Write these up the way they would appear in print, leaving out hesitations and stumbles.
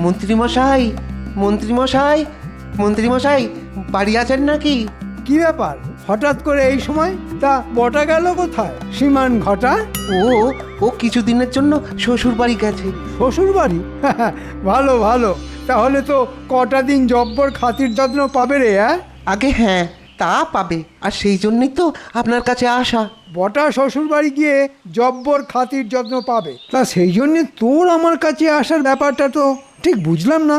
মন্ত্রীমশাই, মন্ত্রীমশাই, মন্ত্রীমশাই, বাড়ি আছেন নাকি? কি ব্যাপার হঠাৎ করে এই সময়? তা বটা গেল কোথায়? সীমান ঘটা? ও ও কিছুদিনের জন্য শ্বশুর বাড়ি গেছে। শ্বশুর বাড়ি? ভালো ভালো, তাহলে তো কটা দিন জব্বর খাতির যত্ন পাবে রে। আগে হ্যাঁ, তা পাবে, আর সেই জন্যই তো আপনার কাছে আসা। বটা শ্বশুর বাড়ি গিয়ে জব্বর খাতির যত্ন পাবে, তা সেই জন্যে তোর আমার কাছে আসার ব্যাপারটা তো ঠিক বুঝলাম না।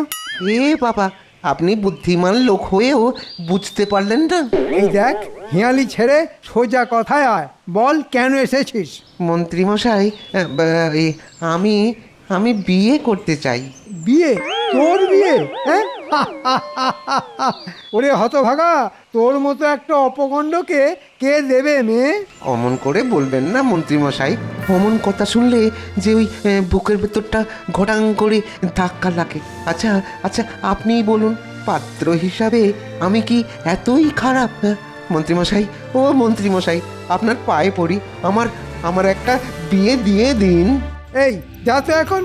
এ বাবা, আপনি বুদ্ধিমান লোক হয়েও বুঝতে পারলেন না? এই দেখ, হিয়ালি ছেড়ে সোজা কথায় আয়, বল কেন এসেছিস? মন্ত্রীমশাই, আমি আমি বিয়ে করতে চাই। বিয়ে? তোর বিয়ে? হ্যাঁ? ওরে হতভাগা, তোর মতো একটা অপকণ্ডকে কে দেবে মেয়ে? অমন করে বলবেন না মন্ত্রীমশাই। অমন কথা শুনলে যে ওই বুকের ভেতরটা ঘটাং করে ধাক্কা লাগে। আচ্ছা আচ্ছা, আপনিই বলুন, পাত্র হিসাবে আমি কি এতই খারাপ? মন্ত্রীমশাই, ও মন্ত্রীমশাই, আপনার পায়ে পড়ি, আমার আমার একটা বিয়ে দিয়ে দিন। এই যা তো এখন,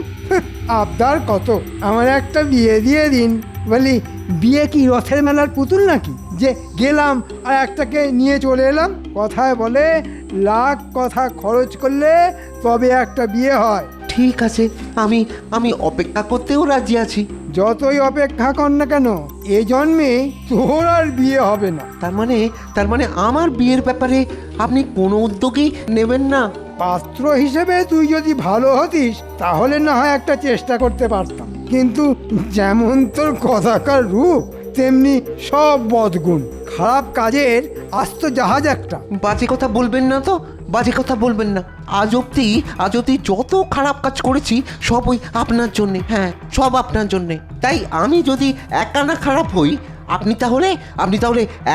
আবদার কত, আমার একটা বিয়ে দিয়ে দিন বলি? বিয়ে কি রথের মেলার পুতুল নাকি যে গেলাম আর একটাকে নিয়ে চলে এলাম? কথায় বলে লাখ কথা খরচ করলে তবে একটা বিয়ে হয়। ঠিক আছে, আমি আমি অপেক্ষা করতেও রাজি আছি। যতই অপেক্ষা কর না কেন, এ জন্মে তোর আর বিয়ে হবে না। তার মানে আমার বিয়ের ব্যাপারে আপনি কোনো উদ্যোগই নেবেন না? পাত্র হিসেবে তুই যদি ভালো হতিস তাহলে না হয় একটা চেষ্টা করতে পারতাম, কিন্তু যেমন তোর কথাকার রূপ তেমনি সব বদগুণ, খারাপ কাজের আস্ত জাহাজ একটা। বাজে কথা বলবেন না তো, বাজে কথা বলবেন না। আজ অব্দি যত খারাপ কাজ করেছি সব ওই আপনার জন্যে। হ্যাঁ, সব আপনার জন্যে। তাই আমি যদি 1 আনা খারাপ হই, আপনি তাহলে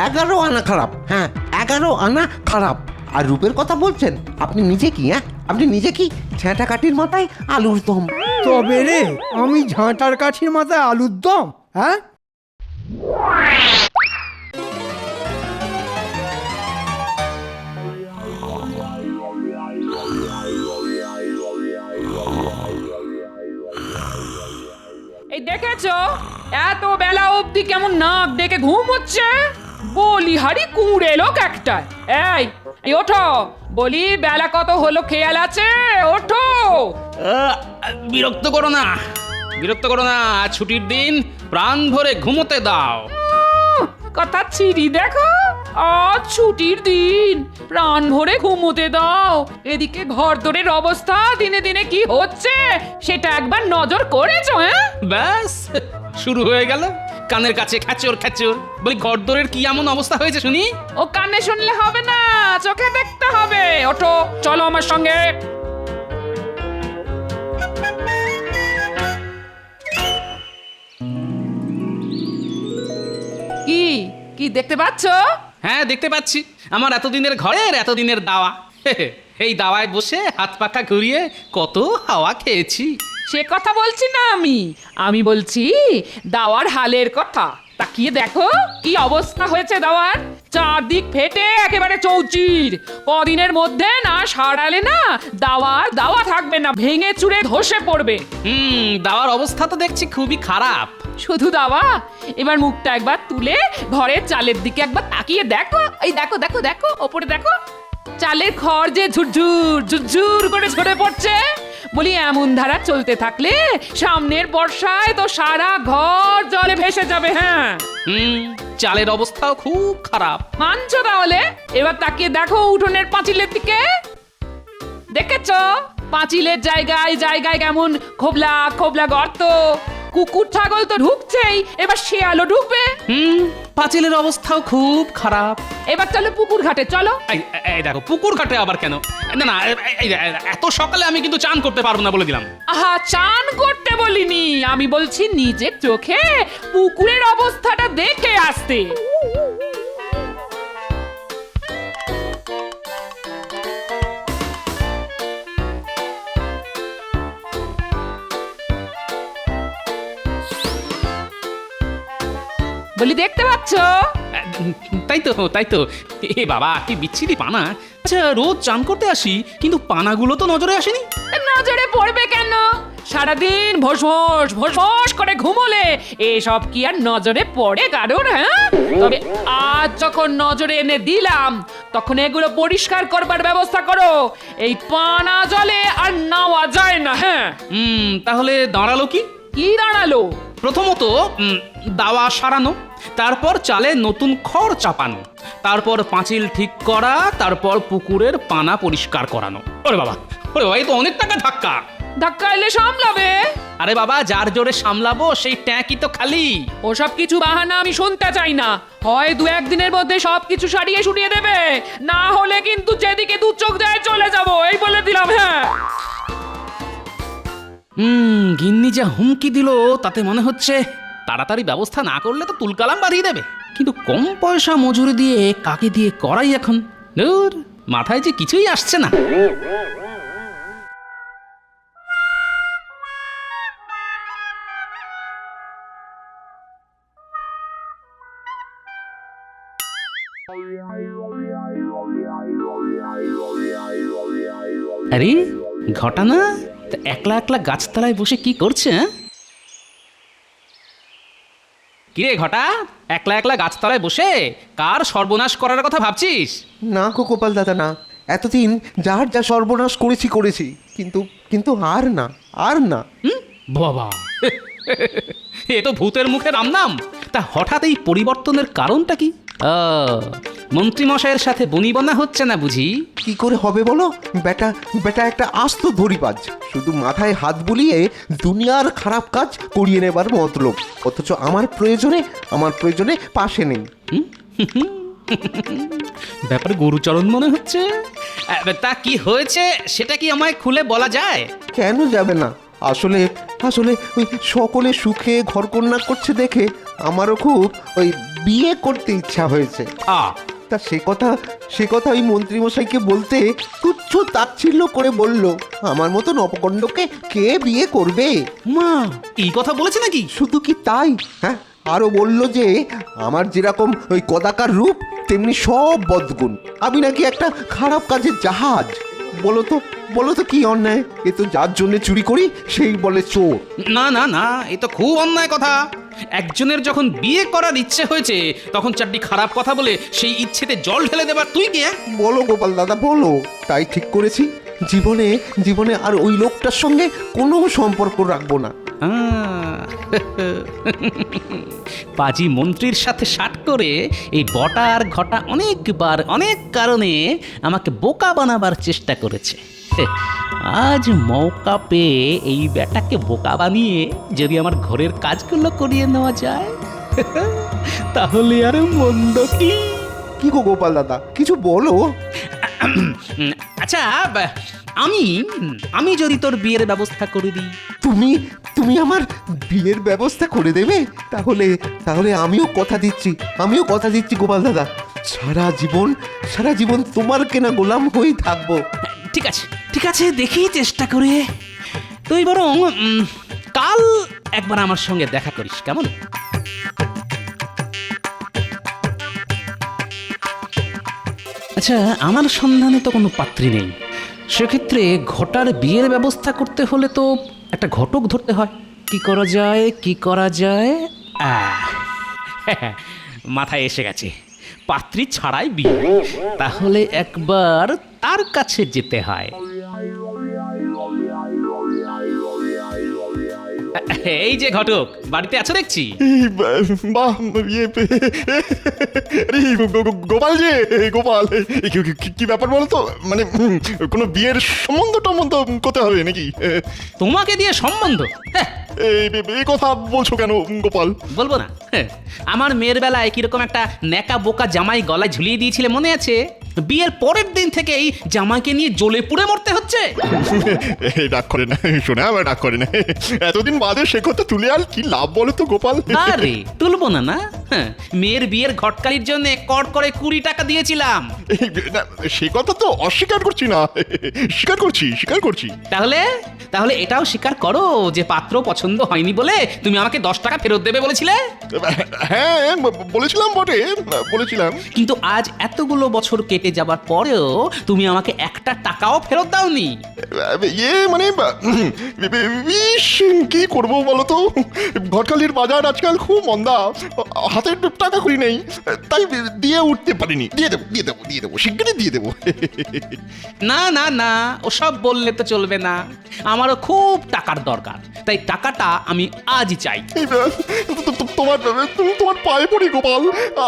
11 আনা খারাপ। হ্যাঁ, 11 আনা খারাপ। আর রূপের কথা বলছেন, আপনি নিজে কি? আপনি নিজে কি ঝ্যাঁটা কাঠির মাথায় আলুর দম? তবে রে, আমি ঝাঁটার কাঠির মাথায় আলুর দম? হ্যাঁ, এই দেখেছো, এত বেলা অবধি কেমন নাক ডেকে ঘুম হচ্ছে? বলিহারি কুঁড়ে লোক একটা। এই এই ওঠো, বলি বেলা কত হলো খেয়াল আছে? ওঠো। বিরক্ত করো না, বিরক্ত করো না, ছুটির দিন, প্রাণ ভরে ঘুমোতে দাও। কথা ছিড়ি দেখো, আজ ছুটির দিন, প্রাণ ভরে ঘুমোতে দাও। এদিকে ঘর দরের অবস্থা দিনে দিনে কি হচ্ছে সেটা একবার নজর করেছো? ব্যাস শুরু হয়ে গেল কানের কাছে খ্যাচর খ্যাচর। বলি ঘরদোরের কি এমন অবস্থা হয়েছে শুনি? ও কানে শুনলে হবে না, চোখে দেখতে হবে। ওঠো, চলো আমার সঙ্গে। কি কি দেখতে পাচ্ছ? হ্যাঁ, দেখতে পাচ্ছি। আমার এতদিনের ঘরের এতদিনের দাওয়া। এই দাওয়ায় বসে হাত পাখা ঘুরিয়ে কত হাওয়া খেয়েছি। সে কথা বলছি না আমি বলছি দাওয়ার হালের কথা। তাকিয়ে দেখো কি অবস্থা হয়েছে দাওয়ার, চারদিক ফেটে একেবারে চৌচির। কদিনের মধ্যে না সারালে না দাওয়া থাকবে না, ভেঙে চুরে ধসে পড়বে। দাওয়ার অবস্থা তো দেখছি খুবই খারাপ। শুধু দাওয়া, এবার মুখটা একবার তুলে ঘরের চালের দিকে একবার তাকিয়ে দেখো। এই দেখো দেখো দেখো, ওপরে দেখো, চালের খড় যে ঝুরঝুর ঝুরঝুর করে ঝরে পড়ছে। বলি এমন ধারা চলতে থাকলে সামনের বর্ষায় তো সারা ঘর জলে ভেসে যাবে। হ্যাঁ, চালের অবস্থাও খুব খারাপ। মানছো তাহলে? এবার তাকিয়ে দেখো উঠোনের পাঁচিলের দিকে। দেখেছো পাঁচিলের জায়গায় জায়গায় কেমন খোবলা খোবলা গর্ত? কুকুর ছাগল তো ঢুকছেই, এবার শিয়ালও ঢুকবে। পাঁচিলের অবস্থাও খুব খারাপ। এবার চলো পুকুর ঘাটে, চলো। এই দেখো, পুকুর ঘাটে আবার কেন? না না, এত সকালে আমি কিন্তু চান করতে পারবো না বলে দিলাম। আহা, চান করতে বলিনি, আমি বলছি নিজের চোখে পুকুরের অবস্থাটা দেখে আসতে। বলি দেখতে পাচ্ছ? তাই তো। এ বাবা, কি বিচ্ছিরি পানা। আচ্ছা, রোজ চান করতে আসি, কিন্তু পানাগুলো তো নজরে আসেনি। নজরে পড়বে কেন? সারাদিন ভোস ভোস ভোস ভোস করে ঘুমোলে এসব কি আর নজরে পড়ে কারোর? হ্যাঁ, তবে আজ যখন নজরে এনে দিলাম তখন এগুলো পরিষ্কার করবার ব্যবস্থা করো। এই পানা জলে আর নাওয়া যায় না। হ্যাঁ, তাহলে দাঁড়ালো কি? কি দাঁড়ালো? প্রথমত দাওয়া সারানো, তারপর চালে নতুন খড় চাপানো, তারপর পাঁচিল ঠিক করা, তারপর পুকুরের পানা পরিষ্কার করানো। ওরে বাবা, এই তো অনেক টাকা ধাক্কা। ধাক্কা এলে সামলাবে। আরে বাবা, যার জোরে সামলাবো সেই ট্যাঁকই তো খালি। ওসব কিছু বাহানা আমি শুনতে চাই না। হয় দু একদিনের মধ্যে সবকিছু সারিয়ে সুরিয়ে দেবে, না হলে কিন্তু যেদিকে দু চোখ যায় চলে যাব, এই বলে দিলাম। হ্যাঁ, গিন্নি যা হুমকি দিল তাতে মনে হচ্ছে তাড়াতাড়ি ব্যবস্থা না করলে তো তুলকালাম বাড়িয়ে দেবে। কিন্তু কম পয়সা মজুরি দিয়ে কাকে দিয়ে করাই এখন? ধুর, মাথায় যে কিছুই আসছে না। আরে ঘটনা তা একলা একলা গাছতলায় বসে কি করছে? কিরে ঘটা, একলা একলা গাছতলায় বসে কার সর্বনাশ করার কথা ভাবছিস? না গো গোপাল দাদা, না। এতদিন যার যা সর্বনাশ করেছি, কিন্তু কিন্তু আর না। বাবা, এ তো ভূতের মুখে রাম নাম। তা হঠাৎ এই পরিবর্তনের কারণটা কি? মন্ত্রীমশাইয়ের সাথে বনিবনা হচ্ছে না বুঝি? কি করে হবে বলো? বেটা একটা আস্ত ধরিবাজ, শুধু মাথায় হাত বুলিয়ে দুনিয়ার খারাপ কাজ করিয়ে নেবার মতলব, অথচ আমার প্রয়োজনে পাশে নেই। ব্যাপারে গরুচরণ মনে হচ্ছে। তা কি হয়েছে সেটা কি আমায় খুলে বলা যায়? কেন যাবে না? আসলে ওই সকলে সুখে ঘরকন্যা করছে দেখে আমারও খুব ওই বিয়ে করতে ইচ্ছা হয়েছে। তা সে কথা ওই মন্ত্রীমশাইকে বলতে তুচ্ছ তাচ্ছিল্য করে বলল, আমার মতন অপকণ্ডকে কে বিয়ে করবে? মা, এই কথা বলেছে নাকি? শুধু শুধু কি তাই, হ্যাঁ, আরো বলল যে আমার যেরকম ওই কদাকার রূপ তেমনি সব বদগুণ, আমি নাকি একটা খারাপ কাজের জাহাজ। বলো তো কি অন্যায়? এ তো যার জন্য চুরি করি সেই বলে চোর। না, এ তো খুব অন্যায় কথা। একজনের যখন বিয়ে করার ইচ্ছে হয়েছে তখন চারটি খারাপ কথা বলে সেই ইচ্ছেতে জল ঢেলে দেবার তুই কে? বলো গোপাল দাদা, বলো। তাই ঠিক করেছি, জীবনে আর ওই লোকটার সঙ্গে কোনো সম্পর্ক রাখবো না। পাজি মন্ত্রীর সাথে শাট করে এই বটা আর ঘটা অনেকবার অনেক কারণে আমাকে বোকা বানাবার চেষ্টা করেছে। আজ মৌকা পেয়ে এই বেটাকে বোকা বানিয়ে যদি আমার ঘরের কাজগুলো করিয়ে নেওয়া যায় তাহলে আর মন্দ কি? কি গো গোপাল দাদা, কিছু বলো। আচ্ছা, আমি যদি তোর বিয়ের ব্যবস্থা করে দিই? তুমি আমার বিয়ের ব্যবস্থা করে দেবে? তাহলে আমিও কথা দিচ্ছি গোপাল দাদা, সারা জীবন তোমার কেনা গোলাম হয়ে থাকবো। ঠিক আছে, দেখি চেষ্টা করে। তুই বরং কাল একবার আমার সঙ্গে দেখা করিস, কেমন? আচ্ছা, আমার সন্ধানে তো কোনো পাত্রী নেই। সেক্ষেত্রে ঘটার বিয়ের ব্যবস্থা করতে হলে তো একটা ঘটক ধরতে হয়। কি করা যায়? মাথায় এসে গেছে, পাত্রী ছাড়াই বিয়ে। তাহলে একবার তার কাছে যেতে হয়। এই যে ঘটক, বাড়িতে আছো দেখছি। বাহ, গোপাল যে গোপাল, কি ব্যাপার বলো তো? মানে কোনো বিয়ের সম্বন্ধ করতে হবে নাকি? তোমাকে দিয়ে সম্বন্ধ? এই কথা বলছো কেন গোপাল? বলবো না? আমার মেয়ের বেলায় কিরকম একটা ন্যাকা বোকা জামাই গলায় ঝুলিয়ে দিয়েছিলে মনে আছে? বিয়ের পরের দিন থেকেই জামাইকে নিয়ে জ্বলে পুড়ে মরতে হচ্ছে। ডাক করে না, শোনা আবার ডাক করে না। এতদিন বাদে সে কথা তুলে আর কি লাভ বলো তো গোপাল? আরে তুলবো না, হ্যাঁ, মেয়ের বিয়ের ঘটকালির জন্য কড় করে 20 টাকা দিয়েছিলাম। না, সে কথা তো অস্বীকার করছি না, স্বীকার করছি। তাহলে তাহলে এটাও স্বীকার করো যে পাত্র পছন্দ হয়নি বলে তুমি আমাকে 10 টাকা ফেরত দেবে বলেছিলে। হ্যাঁ, বলেছিলাম বটে, বলেছিলাম। কিন্তু আজ এতগুলো বছর কেটে যাবার পরেও তুমি আমাকে একটা টাকাও ফেরত দাওনি। মানে ইস, কি করব বলো তো, ঘটকালির বাজার আজকাল খুব মন্দা, হাতে টাকা করি নেই, তাই দিয়ে উঠতে পারিনি। দিয়ে দেবো শিগগিরই দিয়ে দেবো। না না না, ওসব বললে তো চলবে না, আমারও খুব টাকার দরকার, তাই টাকাটা আমি আজই চাই। তোমার পায়ে পড়ি গোপাল,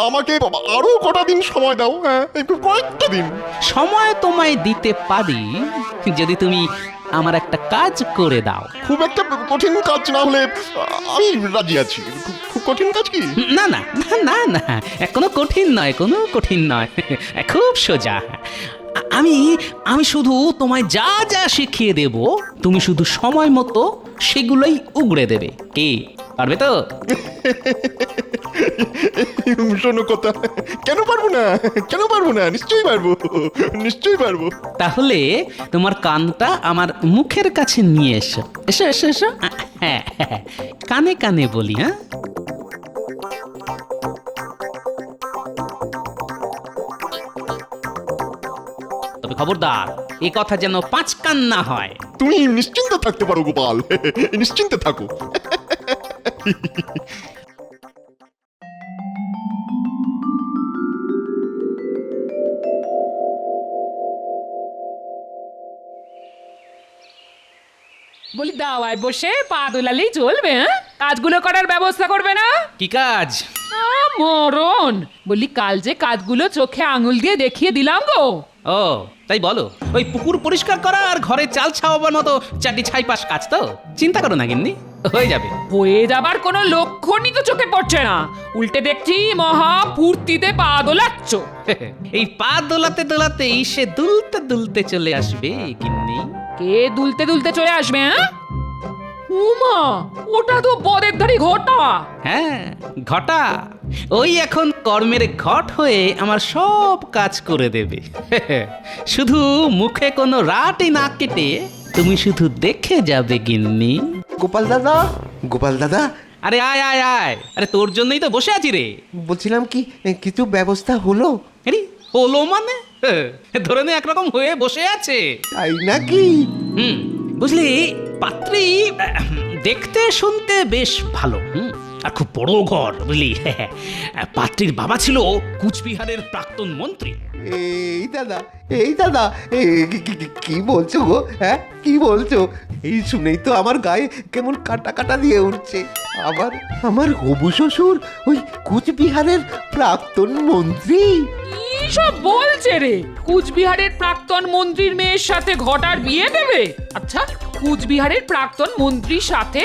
আমাকে আরো কটা দিন সময় দাও। হ্যাঁ, কয়েকটা দিন সময় তোমায় দিতে পারি যদি তুমি আমার একটা কাজ করে দাও। খুব একটা কঠিন কাজ না হলে আমি রাজি আছি। খুব কঠিন কাজ কি? না না না না না, কোনো কঠিন নয়, খুব সোজা। আমি আমি শুধু তোমায় যা যা শিখিয়ে দেব, তুমি শুধু সময় মতো সেগুলোই উগড়ে দেবে। কি পারবে তো? শোনো কথা, কেন পারবো না, নিশ্চয়ই পারবো। তাহলে তোমার কানটা আমার মুখের কাছে নিয়ে এসো। এসো এসো এসো। হ্যাঁ হ্যাঁ, কানে কানে বলি। হ্যাঁ, তবে খবরদার, এ কথা যেন 5 কান না হয়। তুমি নিশ্চিন্ত থাকতে পারো গোপাল, নিশ্চিন্তে থাকো। বলি দাওয়ায় বসে পা দোলালেই চলবে? হ্যাঁ, কাজগুলো করার ব্যবস্থা করবে না? কি কাজ? মরণ! বলি কাল যে কাজগুলো চোখে আঙুল দিয়ে দেখিয়ে দিলাম গো। ও তাই বলো, ওই পুকুর পরিষ্কার করা আর ঘরে চাল ছাওয়াবার মতো চারটি ছাইপাশ কাজ তো? চিন্তা করো না গিন্নি, হয়ে যাবে। হয়ে যাবার কোনো লক্ষণই তো চোখে পড়ছে না, উল্টে দেখছি মহা ফুর্তিতে পা দোলাচ্ছ। এই পা দোলাতে দোলাতেই সে দুলতে দুলতে চলে আসবে গিন্নি। কে দুলতে দুলতে চলে আসবে? হ্যাঁ, উমা, ওটা তো বদের ধারি ঘটা। হ্যাঁ, ঘটা ওই এখন কর্মের ঘট হয়ে আমার সব কাজ করে দেবে। শুধু মুখে কোনো রাটই না কেটে তুমি শুধু দেখে যাবে গিন্নি। গোপাল দাদা, আরে আয় আয় আয়, আরে তোর জন্যই তো বসে আছি রে। বলছিলাম কি কিছু ব্যবস্থা হলো? আরে হলো মানে? ধরে নে একরকম হয়ে বসে আছে। তাই নাকি? বুঝলি, পাত্রী দেখতে শুনতে বেশ ভালো, আর খুব বড় ঘর, বুঝলি। পাত্রীর বাবা ছিল কুচবিহারের প্রাক্তন মন্ত্রী। এই দাদা কি বলছো গো? হ্যাঁ, কি বলছো? এই শুনেই তো আমার গায়ে কেমন কাটা কাটা দিয়ে উঠছে। আমার হবু শ্বশুর ওই কুচবিহারের প্রাক্তন মন্ত্রী? কি সব বলছে রে? কুচবিহারের প্রাক্তন মন্ত্রীর মেয়ের সাথে ঘটার বিয়ে দেবে? আচ্ছা, কুচবিহারের প্রাক্তন মন্ত্রীর সাথে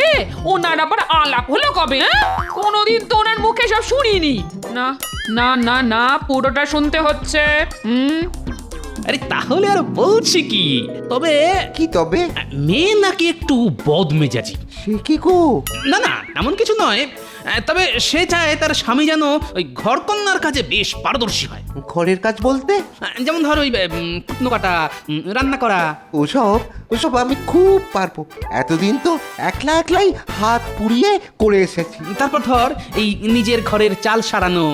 ওনার আবার আলাপ হলো কবে? হ্যাঁ, কোনোদিন তো ওনার মুখে সব শুনিনি। না না না না, পুরোটা শুনতে হচ্ছে। আরে তাহলে আর বলছি কি, তবে মেয়ে নাকি একটু বদমেজাজি। সে কি গো? না না, এমন কিছু নয়, তবে সে চায় তার স্বামী যেন ওই ঘরকন্যার কাজে বেশ পারদর্শী হয়। ঘরের কাজ বলতে? যেমন ধর ওই কুটনো কাটা, রান্না করা। ওসব আমি খুব পারবো। এতদিন তো একলাই হাত পুড়িয়ে করে এসেছি। তারপর ধর এই নিজের ঘরের চাল সারানো,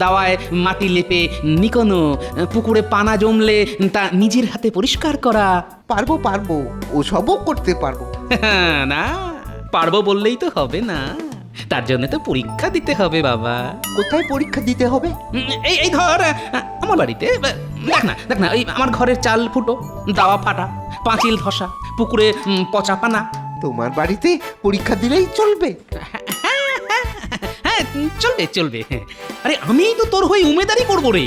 দাওয়ায় মাটি লেপে নিকোনো, পুকুরে পানা জমলে তা নিজের হাতে পরিষ্কার করা। পারবো, ওসবও করতে পারবো। না, পারবো বললেই তো হবে না, তার জন্য তো পরীক্ষা দিতে হবে বাবা। কোথায় পরীক্ষা দিতে হবে? এই ধর আমার বাড়িতে, দেখ না, এই আমার ঘরের চাল ফুটো, দাওয়া ফাটা, পাঁচিল ধসা, পুকুরে পচা পানা। তোমার বাড়িতে পরীক্ষা দিলেই চলবে? হ্যাঁ, চলবে। আরে আমি তো তোর হয়ে উমেদারি করবো রে।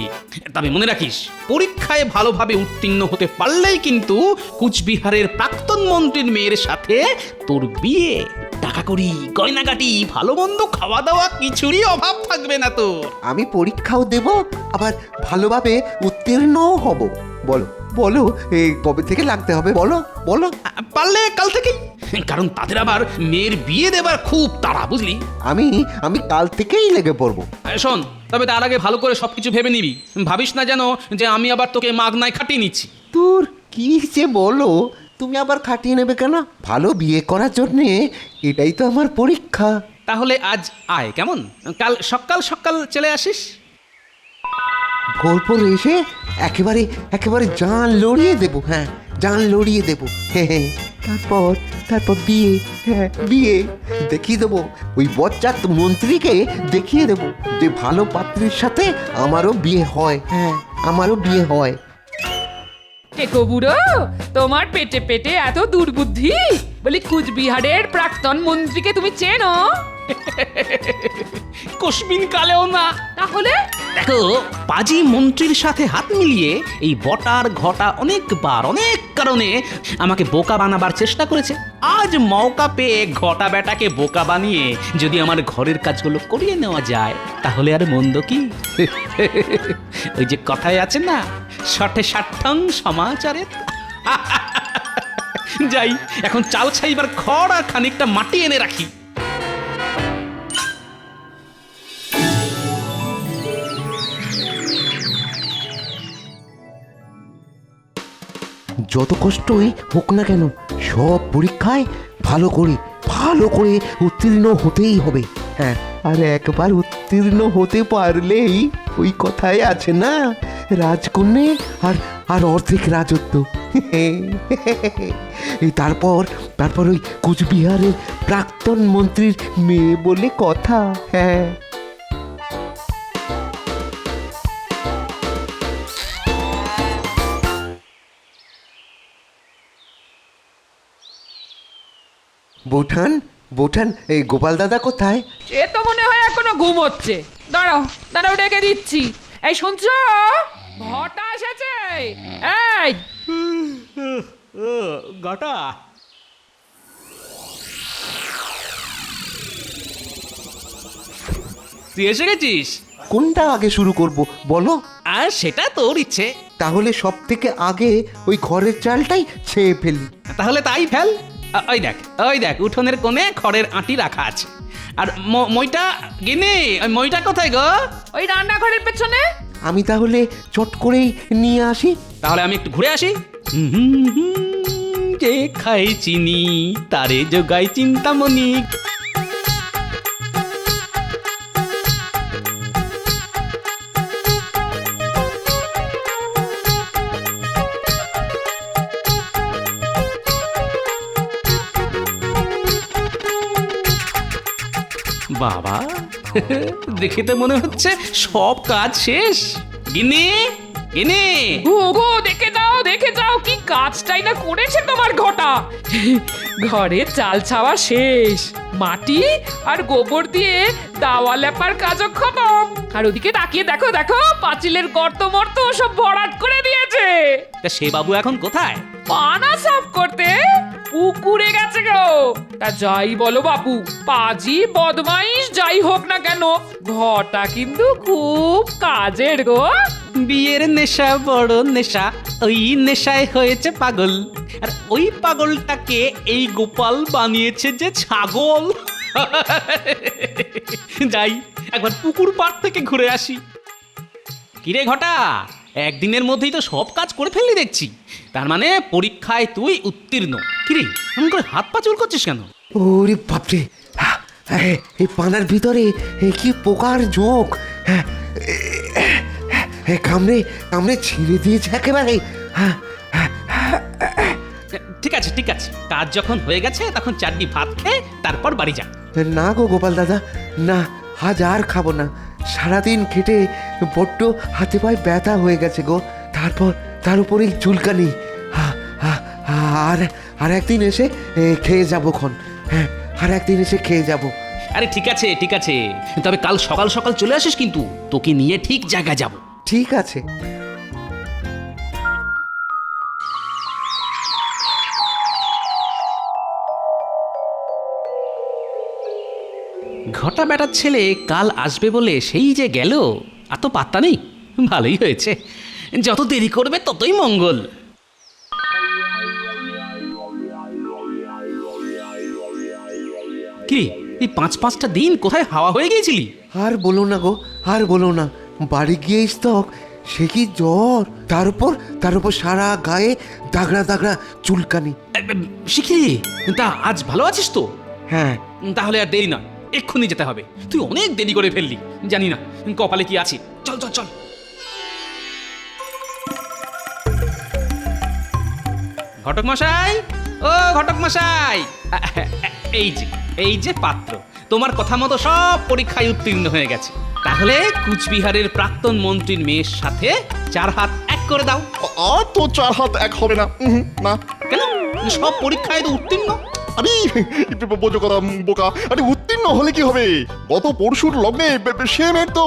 তবে মনে রাখিস, পরীক্ষায় ভালোভাবে উত্তীর্ণ হতে পারলেই কিন্তু কুচবিহারের প্রাক্তন মন্ত্রীর মেয়ের সাথে তোর বিয়ে। টাকা করি, গয়নাগাটি, ভালো মন্দ, খাওয়া দাওয়া কিছুরই অভাব থাকবে না তোর। আমি পরীক্ষাও দেব, আবার ভালোভাবে উত্তীর্ণও হব। বলো কবে থেকে লাগতে হবে? বলো। পারলে কাল থেকেই, কারণ তাদের আবার মেয়ের বিয়ে দেবার খুব তাড়া, বুঝলি? আমি আমি কাল থেকেই লেগে পড়বো। শোন, তবে তার আগে ভালো করে সবকিছু ভেবে নিবি। ভাবিস না যেন যে আমি আবার তোকে মাগনায় খাটিয়ে নিচ্ছি। তোর কি যে বলো, তুমি আবার খাটিয়ে নেবে কেন? ভালো বিয়ে করার জন্যে এটাই তো আমার পরীক্ষা। তাহলে আজ আয়, কেমন? কাল সকাল সকাল চলে আসিস। ভোর এসে একেবারে একেবারে জান লড়িয়ে দেবো। হ্যাঁ, জান লড়িয়ে দেবো। হ্যাঁ, তারপর তারপর বিয়ে। হ্যাঁ, বিয়ে দেখিয়ে দেবো। ওই বজ্জাত মন্ত্রীকে দেখিয়ে দেবো যে ভালো পাত্রীর সাথে আমারও বিয়ে হয়। হ্যাঁ, আমারও বিয়ে হয়। টেকো বুড়ো, তোমার পেটে পেটে এত দুর্বুদ্ধি? বলি কুচবিহারের প্রাক্তন মন্ত্রীকে তুমি চেনো? কসমিন কালেও না। তাহলে দেখো, পাজি মন্ত্রীর সাথে হাত মিলিয়ে এই বটার ঘটা অনেকবার অনেক কারণে আমাকে বোকা বানাবার চেষ্টা করেছে। আজ মৌকা পেয়ে ঘটা বেটাকে বোকা বানিয়ে যদি আমার ঘরের কাজগুলো করিয়ে নেওয়া যায়, তাহলে আর মন্দ কি? ওই যে কথায় আছে না, শঠে ষাট্ঠং সমাচারে। যাই, এখন চাল ছাইবার খড় আর খানিকটা মাটি এনে রাখি। যত কষ্টই হোক না কেন, সব পরীক্ষায় ভালো করে উত্তীর্ণ হতেই হবে। হ্যাঁ, আর একবার উত্তীর্ণ হতে পারলেই ওই কথায় আছে না, রাজকন্যে আর আর অর্ধেক রাজত্ব। এই তারপর তারপর ওই কুচবিহারের প্রাক্তন মন্ত্রীর মেয়ে বলে কথা। হ্যাঁ, বৌঠান বৌঠান, এই গোপাল দাদা কোথায়? এ তো মনে হয় এখনো ঘুমোচ্ছে। দাঁড়াও দাঁড়াও, ডেকে দিচ্ছি। এই শুনছো, ঘটা এসেছে। এই ঘটা, তুই এসে গেছিস? কোনটা আগে শুরু করব বলো? আর সেটা তোর ইচ্ছে। তাহলে সব থেকে আগে ওই ঘরের চালটাই ছেয়ে ফেলি। তাহলে তাই ফেল। ওই দেখ উঠোনের কোণে খড়ের আঁটি রাখা আছে। আর মইটা গিনি, ওই মইটা কোথায় গো? ওই রান্নাঘরের পেছনে। আমি তাহলে চট করেই নিয়ে আসি। তাহলে আমি একটু ঘুরে আসি। যে খাই চিনি তারে যোগাই চিন্তামণি। বাবা, দেখে তো মনে হচ্ছে সব কাজ শেষ। গিন্নি, গিন্নি, গো দেখে যাও কি কাজটাই না করেছে তোমার ঘটা। ঘরে চাল ছাওয়া শেষ, মাটি আর গোবর দিয়ে দাওয়া লেপার কাজও খতম। আর ওদিকে তাকিয়ে দেখো পাঁচিলের গর্ত মর্ত সব ভরাট করে দিয়েছে। তা সে বাবু এখন কোথায়? পানা সাফ করতে পুকুরে গেছে গো। তা যাই বলো বাবু, পাজি বদমাইশ যাই হোক না কেন, ঘটা কিন্তু খুব কাজের গো। বিয়ের নেশা বড় নেশা, ওই নেশায় হয়েছে পাগল। আর ওই পাগলটাকে এই গোপাল বানিয়েছে যে ছাগল। যাই, একবার পুকুর পাড় থেকে ঘুরে আসি। কিরে ঘটা, একদিনের মধ্যেই তো সব কাজ করে ফেললি দেখছি। তার মানে পরীক্ষায় তুই উত্তীর্ণ। কিরে, এমন করে হাত পা চুল করছিস কেন? ওরে বাপরে, এই পানার ভিতরে কি পোকার ঝোঁক! কামড়ে কামড়ে ছিঁড়ে দিয়েছে একেবারে। ঠিক আছে, কাজ যখন হয়ে গেছে তখন চারটি ভাত খেয়ে তারপর বাড়ি যা। না গো গোপাল দাদা, না, আজ আর খাবো না। সারাদিন খেটে বড্ড হাতে পায়ে ব্যথা হয়ে গেছে গো। তারপর তার উপরে চুলকানি। আর আর একদিন এসে খেয়ে যাবো খন। হ্যাঁ, আর একদিন এসে খেয়ে যাবো। আরে ঠিক আছে, তবে কাল সকাল সকাল চলে আসিস কিন্তু, তোকে নিয়ে ঠিক জায়গায় যাব। ঠিক আছে। ঘটা বেটার ছেলে কাল আসবে বলে সেই যে গেল, আর তো পাত্তা নেই। ভালোই হয়েছে, যত দেরি করবে ততই মঙ্গল। কি এই 5-5টা দিন কোথায় হাওয়া হয়ে গিয়েছিলি? আর বলো না গো, আর বলো না। বাড়ি গিয়ে স্তক সে কি জ্বর, তার উপর সারা গায়ে দাগড়া দাগড়া চুলকানি। শিখি, তা আজ ভালো আছিস তো? হ্যাঁ। তাহলে আর দেরি নয়, এক্ষুনি যেতে হবে। তুই অনেক দেরি করে ফেললি, জানি না কপালে কি আছে। চল চল চল। ঘটক মশাই, ও ঘটক মশাই, এই যে পাত্র, তোমার কথা মতো সব পরীক্ষায় উত্তীর্ণ হয়ে গেছে। তাহলে কুচবিহারের প্রাক্তন মন্ত্রীর মেয়ের সাথে 4 হাত এক করে দাও। আর তো 4 হাত এক হবে না। না। কেন? সব পরীক্ষায় তো উত্তীর্ণ। আরে বোঝো কথা বোকা, আরে উত্তীর্ণ হলে কি হবে? গত পরশুর লগ্নে সে মেয়ের তো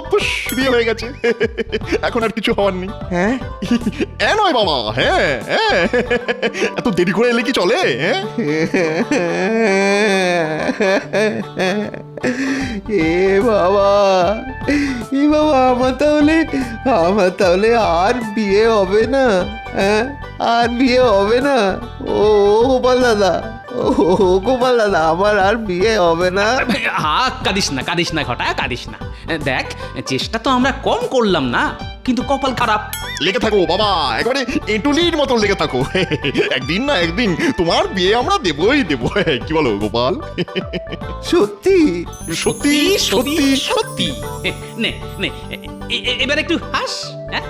বিয়ে হয়ে গেছে। এখন আর কিছু হওয়ার নেই। হ্যাঁ। নয় বাবা, হ্যাঁ হ্যাঁ, এত দেরি করে এলে কি চলে? হ্যাঁ, এ বাবা, আমার তাহলে আর বিয়ে হবে না। হ্যাঁ, আর বিয়ে হবে না। ও গোপাল দাদা, আমার আর বিয়ে হবে না। কাঁদিস না ঘটা, কাঁদিস না। দেখ, চেষ্টা তো আমরা কম করলাম না, কিন্তু কপাল খারাপ। লেগে থাকো বাবা, একেবারে এঁটুলির মতো লেগে থাকো। একদিন না একদিন তোমার বিয়ে আমরা দেবই দেবো। কি বলো গোপাল? সত্যি সত্যি সত্যি সত্যি। নে নে, এবার একটু হাস। হ্যাঁ?